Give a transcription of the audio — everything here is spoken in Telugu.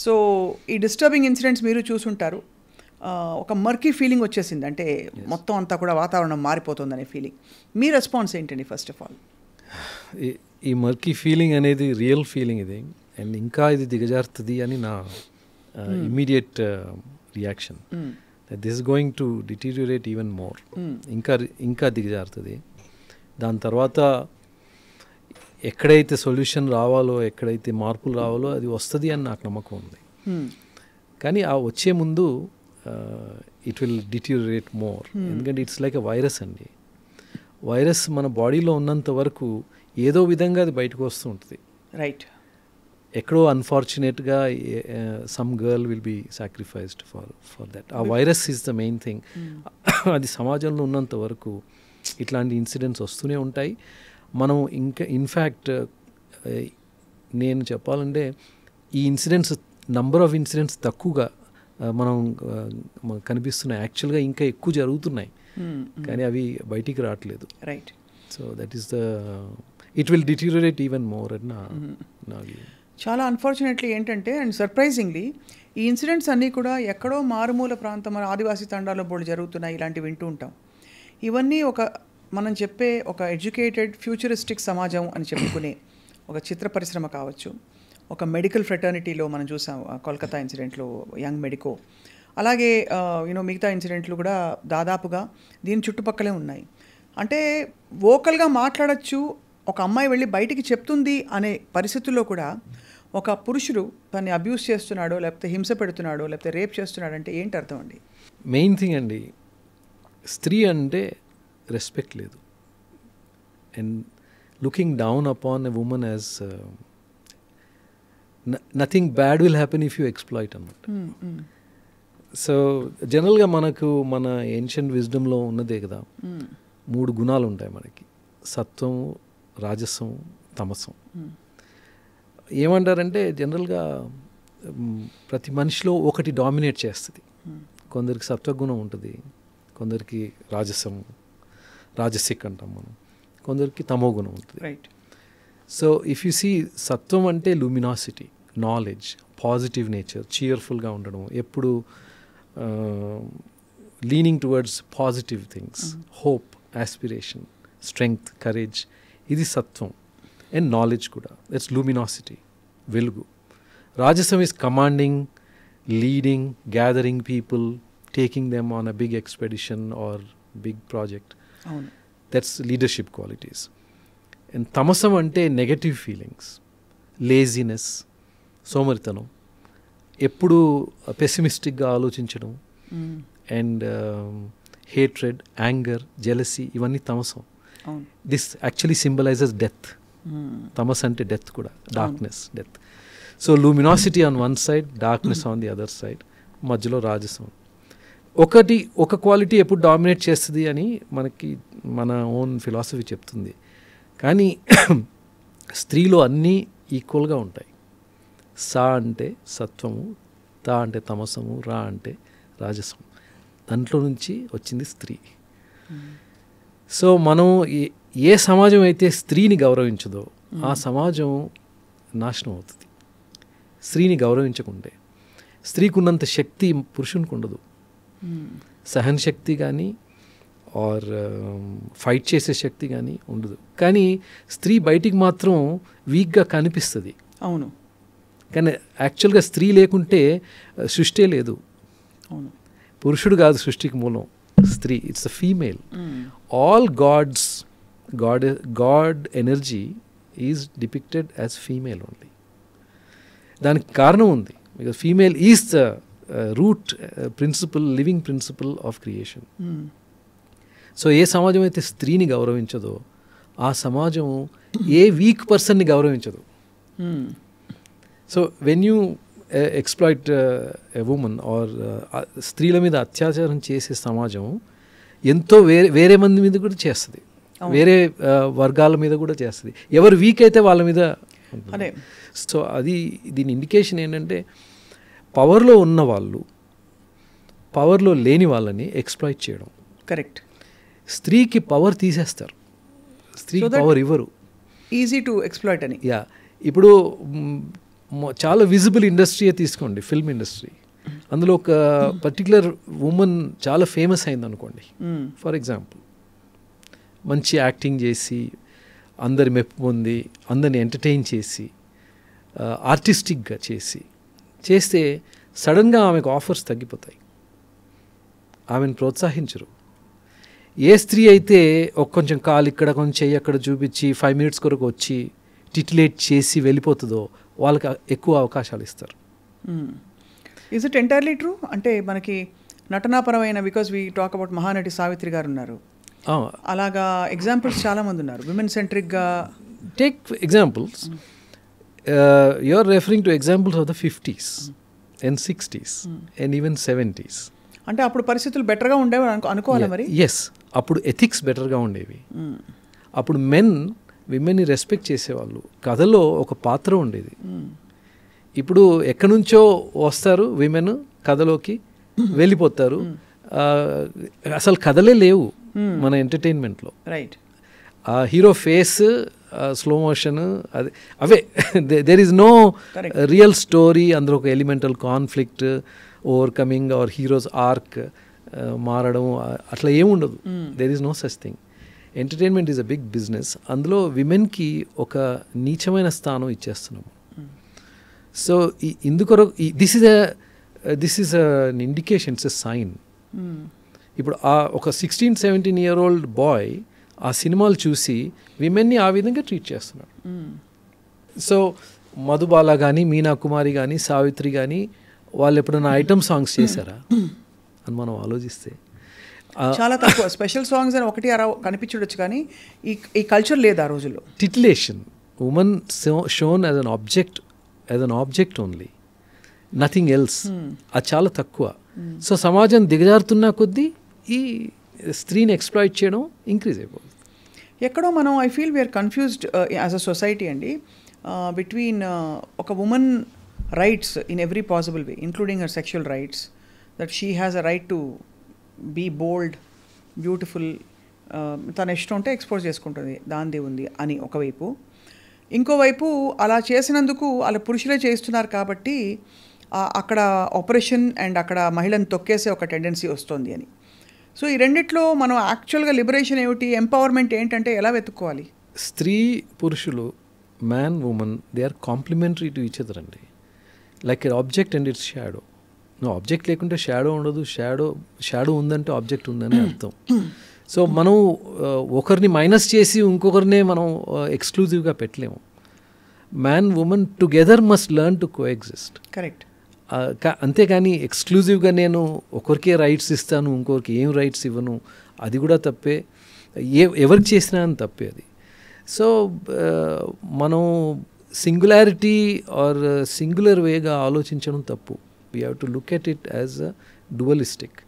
సో ఈ డిస్టర్బింగ్ ఇన్సిడెంట్స్ మీరు చూసుంటారు. ఒక మర్కీ ఫీలింగ్ వచ్చేసింది, అంటే మొత్తం అంతా కూడా వాతావరణం మారిపోతుందనే ఫీలింగ్. మీ రెస్పాన్స్ ఏంటండి ఫస్ట్ ఆఫ్ ఆల్? ఈ మర్కీ ఫీలింగ్ అనేది రియల్ ఫీలింగ్ ఇది, అండ్ ఇంకా ఇది దిగజారుతుంది అని నా immediate reaction. This is going to డిటీరియోరేట్ even more. ఇంకా దిగజారుతుంది. దాని తర్వాత ఎక్కడైతే సొల్యూషన్ రావాలో, ఎక్కడైతే మార్పులు రావాలో అది వస్తుంది అని నాకు నమ్మకం ఉంది. కానీ ఆ వచ్చే ముందు ఇట్ విల్ డిటీరియోరేట్ మోర్. ఎందుకంటే ఇట్స్ లైక్ ఎ వైరస్ అండి. వైరస్ మన బాడీలో ఉన్నంత వరకు ఏదో విధంగా అది బయటకు వస్తూ ఉంటుంది. రైట్. ఎక్కడో అన్ఫార్చునేట్గా some girl will be sacrificed for that. ఆ virus is the main thing. అది సమాజంలో ఉన్నంత వరకు ఇట్లాంటి ఇన్సిడెంట్స్ వస్తూనే ఉంటాయి. మనం ఇంకా ఇన్ఫ్యాక్ట్ నేను చెప్పాలంటే ఈ ఇన్సిడెంట్స్, నంబర్ ఆఫ్ ఇన్సిడెంట్స్ తక్కువగా మనం కనిపిస్తున్నాయి. యాక్చువల్గా ఇంకా ఎక్కువ జరుగుతున్నాయి, కానీ అవి బయటికి రావట్లేదు. Right. So that is it will డిటీరియోరేట్ even more అని నా వ్యూ. చాలా అన్ఫార్చునేట్లీ ఏంటంటే, అండ్ సర్ప్రైజింగ్లీ ఈ ఇన్సిడెంట్స్ అన్నీ కూడా ఎక్కడో మారుమూల ప్రాంతం, మన ఆదివాసీ తండాలో బోర్డు జరుగుతున్నాయి, ఇలాంటివి వింటూ ఉంటాం. ఇవన్నీ మనం చెప్పే ఒక ఎడ్యుకేటెడ్ ఫ్యూచరిస్టిక్ సమాజం అని చెప్పుకునే ఒక చిత్ర పరిశ్రమ కావచ్చు, ఒక మెడికల్ ఫ్రెటర్నిటీలో మనం చూసాం కోల్కతా ఇన్సిడెంట్లో యంగ్ మెడికో, అలాగే మిగతా ఇన్సిడెంట్లు కూడా దాదాపుగా దీని చుట్టుపక్కలే ఉన్నాయి. అంటే వోకల్గా మాట్లాడచ్చు, ఒక అమ్మాయి వెళ్ళి బయటికి చెప్తుంది అనే పరిస్థితుల్లో కూడా ఒక పురుషుడు తన్ని అబ్యూస్ చేస్తున్నాడో, లేకపోతే హింస పెడుతున్నాడో, లేకపోతే రేప్ చేస్తున్నాడో అంటే ఏంటి అర్థం అండి? మెయిన్ థింగ్ అండి, స్త్రీ అంటే రెస్పెక్ట్ లేదు. And looking down upon a women as nothing bad will happen if you exploit అన్నమాట. సో జనరల్గా మనకు మన ఏన్షియంట్ విజ్డమ్లో ఉన్నదే కదా, 3 గుణాలు ఉంటాయి మనకి: సత్వం, రాజసం, తమసం. ఏమంటారంటే జనరల్గా ప్రతి మనిషిలో ఒకటి డామినేట్ చేస్తుంది. కొందరికి సత్వగుణం ఉంటుంది, కొందరికి రాజసిక్ అంటాం మనం, కొందరికి తమో గుణం ఉంటుంది. Right. So if you see, సత్వం అంటే లూమినాసిటీ, నాలెడ్జ్, పాజిటివ్ నేచర్, చీర్ఫుల్గా ఉండడం, ఎప్పుడు leaning towards positive things, hope, aspiration, strength, courage, ఇది సత్వం. అండ్ నాలెడ్జ్ కూడా, దట్స్ లూమినాసిటీ, వెలుగు. రాజసం is commanding, leading, gathering people, taking them on a big expedition or big project. That's leadership qualities. And తమసం అంటే నెగటివ్ ఫీలింగ్స్, లేజినెస్, సోమరితనం, ఎప్పుడు పెసిమిస్టిక్గా ఆలోచించడం, అండ్ హేట్రెడ్, యాంగర్, జెలసీ, ఇవన్నీ తమసం. This actually symbolises death. తమస్ అంటే డెత్ కూడా, darkness, death. So luminosity on one side, darkness on the other side, మధ్యలో రాజసం. ఒక క్వాలిటీ ఎప్పుడు డామినేట్ చేస్తుంది అని మనకి మన ఓన్ ఫిలాసఫీ చెప్తుంది. కానీ స్త్రీలో అన్నీ ఈక్వల్గా ఉంటాయి. సా అంటే సత్వము, తా అంటే తమసము, రా అంటే రాజసం. దాంట్లో నుంచి వచ్చింది స్త్రీ. సో మనం ఏ సమాజం అయితే స్త్రీని గౌరవించదో ఆ సమాజం నాశనం అవుతుంది. స్త్రీని గౌరవించకుంటే, స్త్రీకి ఉన్నంత శక్తి పురుషునికి ఉండదు. సహన శక్తి కానీ ఆర్ ఫైట్ చేసే శక్తి కానీ ఉండదు. కానీ స్త్రీ బయటికి మాత్రం వీక్గా కనిపిస్తుంది. అవును. కానీ యాక్చువల్గా స్త్రీ లేకుంటే సృష్టి లేదు. అవును. పురుషుడు కాదు సృష్టికి మూలం, స్త్రీ. It's a female. All God energy is depicted as female only. దానికి కారణం ఉంది, because female is the root principle, living principle of creation. So ఏ సమాజం అయితే స్త్రీని గౌరవించదో ఆ సమాజం ఏ వీక్ పర్సన్ని గౌరవించదు. So when you exploit a woman or స్త్రీల మీద అత్యాచారం చేసే సమాజం ఎంతో వేరే మంది మీద కూడా చేస్తుంది, వేరే వర్గాల మీద కూడా చేస్తుంది. ఎవరు వీక్ అయితే వాళ్ళ మీద. సో అది దీని ఇండికేషన్ ఏంటంటే, పవర్లో ఉన్న వాళ్ళు పవర్లో లేని వాళ్ళని ఎక్స్ప్లాయిట్ చేయడం. కరెక్ట్. స్త్రీకి పవర్ తీసేస్తారు, స్త్రీకి పవర్ ఇవ్వరు. ఈజీ టు ఎక్స్ప్లాయిట్ అని. యా. ఇప్పుడు చాలా విజిబుల్ ఇండస్ట్రీయే తీసుకోండి, ఫిల్మ్ ఇండస్ట్రీ. అందులో ఒక పర్టికులర్ ఉమెన్ చాలా ఫేమస్ అయింది అనుకోండి, ఫర్ ఎగ్జాంపుల్, మంచి యాక్టింగ్ చేసి అందరి మెప్పు పొంది అందరిని ఎంటర్టైన్ చేసి ఆర్టిస్టిక్గా చేస్తే సడన్గా ఆమెకు ఆఫర్స్ తగ్గిపోతాయి, ఆమెను ప్రోత్సహించరు. ఏ స్త్రీ అయితే కొంచెం కాలు ఇక్కడ కొంచెం చెయ్యి అక్కడ చూపించి 5 minutes కొరకు వచ్చి టిటిలేట్ చేసి వెళ్ళిపోతుందో వాళ్ళకి ఎక్కువ అవకాశాలు ఇస్తారు. Is it entirely true? అంటే మనకి నటనాపరమైన, because we talk about Mahanati Savitri garu ఉన్నారు, అలాగా ఎగ్జాంపుల్స్ చాలామంది ఉన్నారు విమెన్ సెంట్రిక్గా. Take examples, you are referring to examples of the 50s and 60s and even 70s. అంటే అప్పుడు పరిస్థితులు బెటర్గా ఉండేవి అనుకోవాలి మరి. ఎస్, అప్పుడు ఎథిక్స్ బెటర్గా ఉండేవి. అప్పుడు మెన్ విమెన్ని రెస్పెక్ట్ చేసేవాళ్ళు, కథలో ఒక పాత్ర ఉండేది. ఇప్పుడు ఎక్కడి నుంచో వస్తారు విమెన్, కథలోకి వెళ్ళిపోతారు, అసలు కథలే లేవు మన ఎంటర్టైన్మెంట్లో. Right, hero face slow motion అవే, there is no real story. అందులో ఒక elemental conflict, overcoming or hero's arc మారడం అట్లా ఏముండదు. There is no such thing. Entertainment is a big business. అందులో విమెన్కి ఒక నీచమైన స్థానం ఇచ్చేస్తున్నాము. సో ఇందుకొరకు this is an indication, it's a sign. ఇప్పుడు ఒక 16-17-year-old బాయ్ ఆ సినిమాలు చూసి విమెన్ని ఆ విధంగా ట్రీట్ చేస్తున్నాడు. సో మధుబాల కానీ, మీనా కుమారి కానీ, సావిత్రి కానీ వాళ్ళు ఎప్పుడైనా ఐటమ్ సాంగ్స్ చేశారా అని మనం ఆలోచిస్తే చాలా తక్కువ. స్పెషల్ సాంగ్స్ అని ఒకటి అలా కనిపించవచ్చు, కానీ ఈ కల్చర్ లేదు ఆ రోజుల్లో. టిటిలేషన్, women shown as an object only, nothing else, అది చాలా తక్కువ. సో సమాజం దిగజారుతున్న కొద్దీ ఈ స్త్రీని ఎక్స్ప్లాయిట్ చేయడం ఇంక్రీజ్ అయిపోతుంది. ఎక్కడో మనం I feel we're confused as a society అండి, బిట్వీన్ ఒక women rights in every possible way, including her sexual rights, that she has a right to be bold, beautiful, తన ఇష్టం ఉంటే ఎక్స్పోజ్ చేసుకుంటుంది, దాందే ఉంది అని ఒకవైపు. ఇంకోవైపు అలా చేసినందుకు అలా పురుషులే చేస్తున్నారు కాబట్టి అక్కడ ఆపరేషన్ అండ్ అక్కడ మహిళను తొక్కేసే ఒక టెండెన్సీ వస్తుంది అని. సో ఈ రెండిట్లో మనం యాక్చువల్గా లిబరేషన్ ఏమిటి, ఎంపవర్మెంట్ ఏంటంటే ఎలా వెతుక్కోవాలి? స్త్రీ పురుషులు, man woman, they are complementary to each other అండి. Like a object and its shadow. Object లేకుంటే షాడో ఉండదు, షాడో ఉందంటే ఆబ్జెక్ట్ ఉందని అర్థం. సో మనం ఒకరిని మైనస్ చేసి ఇంకొకరినే మనం ఎక్స్క్లూజివ్గా పెట్టలేము. Man women together must learn to coexist. Correct. అంతేగాని ఎక్స్క్లూజివ్గా నేను ఒకరికే రైట్స్ ఇస్తాను, ఇంకొకరికి ఏం రైట్స్ ఇవ్వను, అది కూడా తప్పే. ఎవరికి చేసినా అని తప్పే అది. సో మనం సింగులారిటీ ఆర్ సింగులర్ వేగా ఆలోచించడం తప్పు. We have to look at it as a డువలిస్టిక్.